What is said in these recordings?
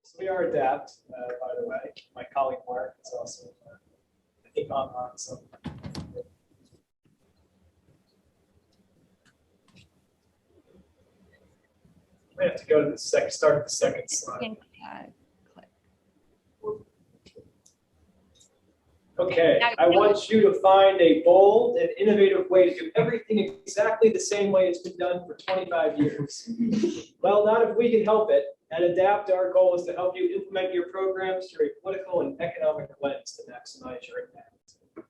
So we are ADAPT, by the way. My colleague Mark is also, I think, online. So we have to go to the start of the second slide. Okay, I want you to find a bold and innovative way to do everything exactly the same way it's been done for 25 years. Well, not if we can help it. At ADAPT, our goal is to help you implement your programs through a political and economic lens to maximize your impact.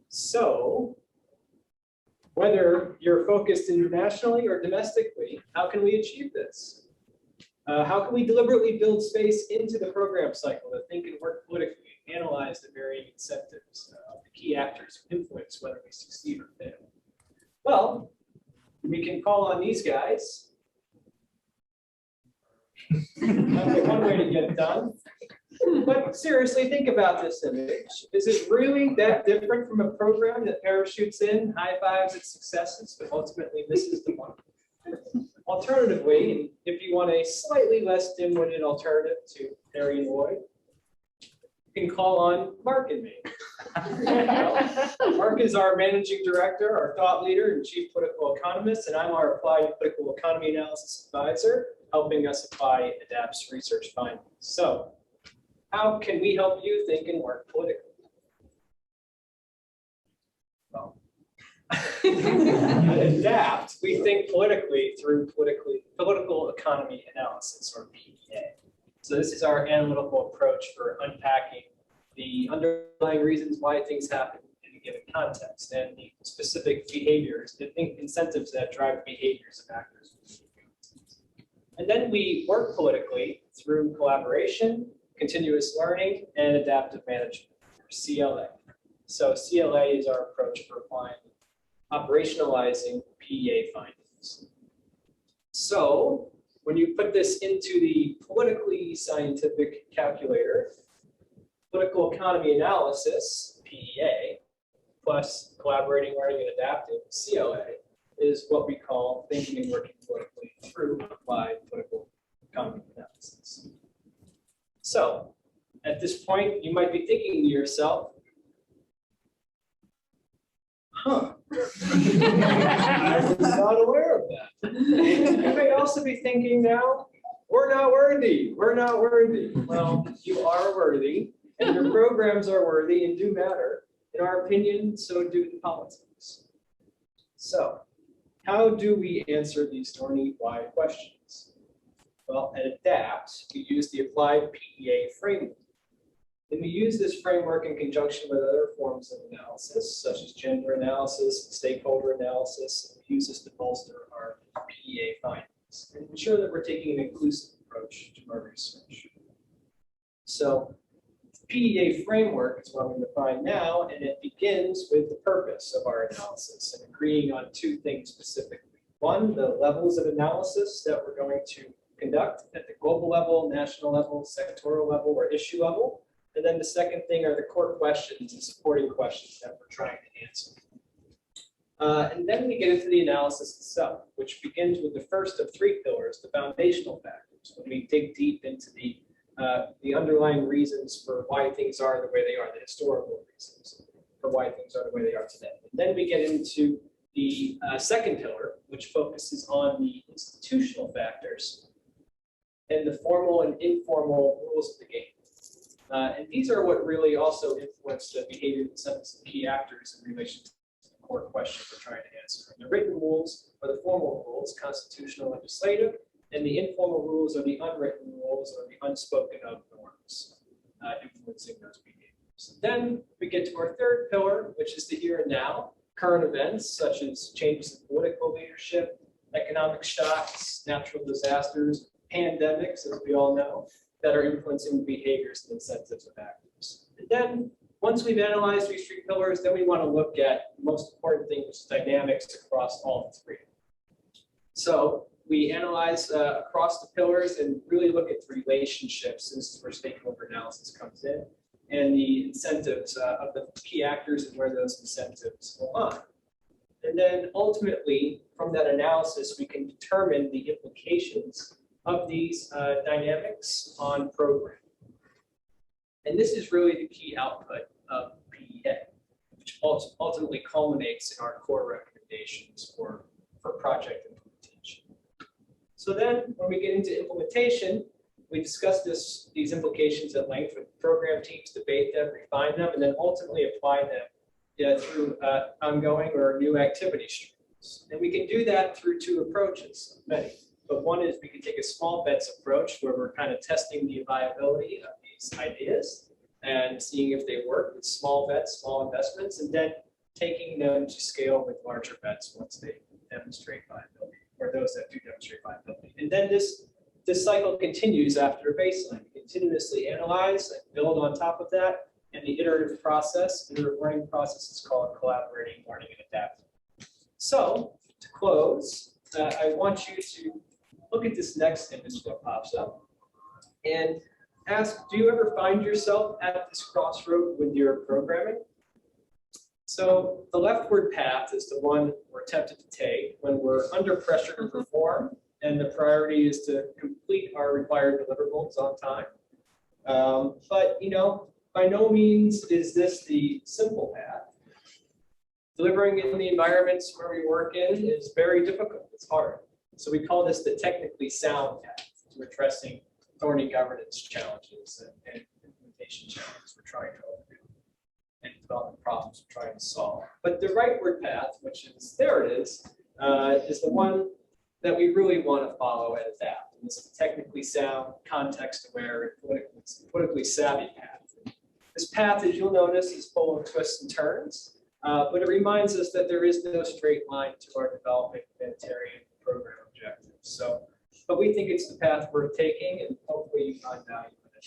So, whether you're focused internationally or domestically, how can we achieve this? How can we deliberately build space into the program cycle to think and work politically? Analyze the varying incentives of the key actors who influence whether we succeed or fail. Well, we can call on these guys. That's one way to get it done. But seriously, think about this image. Is it really that different from a program that parachutes in, high fives its successes, but ultimately misses the mark? Alternatively, if you want a slightly less dim-witted alternative to Harry and Lloyd, you can call on Mark and me. Mark is our managing director, our thought leader, and chief political economist, and I'm our applied political economy analysis advisor, helping us apply ADAPT's research findings. So, how can we help you think and work politically? Well, at ADAPT, we think politically through political economy analysis, or PEA. So this is our analytical approach for unpacking the underlying reasons why things happen in a given context and the specific behaviors, the incentives that drive behaviors of actors. And then we work politically through collaboration, continuous learning, and adaptive management, or CLA. So CLA is our approach for applying, operationalizing PEA findings. So when you put this into the politically scientific calculator, political economy analysis, PEA, plus collaborating, learning, and adapting, CLA, is what we call thinking and working politically through applied political economy analysis. So, at this point, you might be thinking to yourself, huh, I was not aware of that. You may also be thinking now, we're not worthy, we're not worthy. Well, you are worthy, and your programs are worthy and do matter. In our opinion, so do the politics. So, how do we answer these thorny why questions? Well, at ADAPT, we use the applied PEA framework. And we use this framework in conjunction with other forms of analysis, such as gender analysis, stakeholder analysis, and we use this to bolster our PEA findings and ensure that we're taking an inclusive approach to our research. So, the PEA framework is what I'm going to define now, and it begins with the purpose of our analysis and agreeing on two things specifically. One, the levels of analysis that we're going to conduct at the global level, national level, sectoral level, or issue level. And then the second thing are the core questions and supporting questions that we're trying to answer. And then we get into the analysis itself, which begins with the first of three pillars, the foundational factors, when we dig deep into the underlying reasons for why things are the way they are, the historical reasons for why things are the way they are today. And then we get into the second pillar, which focuses on the institutional factors and the formal and informal rules of the game. And these are what really also influence the behavior of some key actors in relation to the core question we're trying to answer. And the written rules are the formal rules, constitutional, legislative, and the informal rules are the unwritten rules or the unspoken of norms influencing those behaviors. And then we get to our third pillar, which is the here and now, current events such as changes in political leadership, economic shocks, natural disasters, pandemics, as we all know, that are influencing the behaviors and incentives of actors. And then, once we've analyzed these three pillars, then we want to look at the most important thing, which is dynamics across all three. So we analyze across the pillars and really look at the relationships, this is where stakeholder analysis comes in, and the incentives of the key actors and where those incentives align. And then ultimately, from that analysis, we can determine the implications of these dynamics on programming. And this is really the key output of PDA, which ultimately culminates in our core recommendations for project implementation. So then when we get into implementation, we discuss these implications at length with program teams, debate them, refine them, and then ultimately apply them through ongoing or new activity streams. And we can do that through two approaches, many. But one is we can take a small bets approach where we're kind of testing the viability of these ideas and seeing if they work with small bets, small investments, and then taking them to scale with larger bets once they demonstrate viability, or those that do demonstrate viability. And then this cycle continues after a baseline. We continuously analyze and build on top of that, and the iterative learning process is called collaborating, learning, and adapting. So to close, I want you to look at this next image that pops up and ask, do you ever find yourself at this crossroad with your programming? So the leftward path is the one we're tempted to take when we're under pressure to perform, and the priority is to complete our required deliverables on time. But by no means is this the simple path. Delivering in the environments where we work in is very difficult. It's hard. So we call this the technically sound path to addressing thorny governance challenges and implementation challenges we're trying to overcome and development problems we're trying to solve. But the rightward path, which is, there it is the one that we really want to follow and adapt. And this is a technically sound, context-aware, and politically savvy path. This path, as you'll notice, is full of twists and turns, but it reminds us that there is no straight line to our development humanitarian program objectives. So, but we think it's the path worth taking, and hopefully you find value in it.